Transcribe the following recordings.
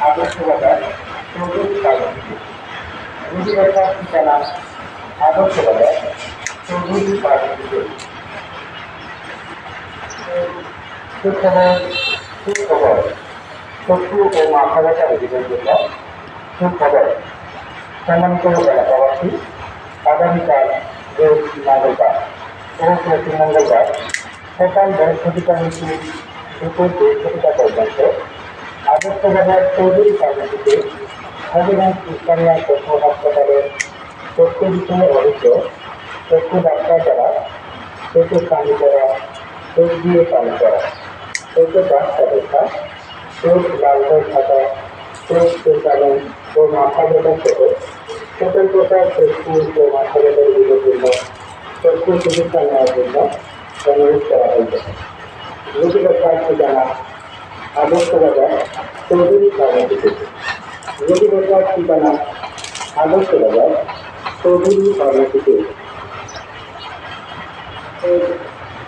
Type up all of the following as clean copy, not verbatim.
আদর্শবাজার চৌধুরী কাগজ রুজিবাজার ঠিকানা আদর্শবাজার চৌধুরী কাগজ সুখবর শত্রু ও মাথা ব্যথা রোগীদের জন্য সুখবর সম্মানিত এলাকাবাসী আগামীকাল রোজ মঙ্গলবার ও প্রতি মঙ্গলবার সকাল 10টা থেকে দুপুর 2টা পর্যন্ত আদর্শবাজার চৌধুরী ফার্মেসিতে হবিগঞ্জ ইসলামিয়া চক্ষু হাসপাতালের চক্ষু বিষয়ে অভিজ্ঞ চক্ষু ডাক্তার দ্বারা চোখের পানি করা চোখ দিয়ে পানি করা চোখে দাঁত অপেক্ষা চোখ লাল হয়ে থাকা চোখ পেঁচানো ও মাথা ব্যথা সহ সকল প্রকার চক্ষু ও মাথা ব্যথার রোগের জন্য চক্ষু চিকিৎসা নেওয়ার জন্য অনুরোধ করা হয়েছে। রোগীদের ঠিকানা আদর্শবাজার চৌধুরী ফার্মেসিতে রোগীদের ঠিকানা আদর্শবাজার চৌধুরী ফার্মেসিতে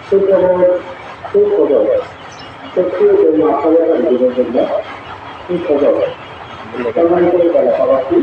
সুখবর চক্ষু ও মাথা ব্যথা রোগীদের জন্য সুখবর সম্মানিত এলাকাবাসী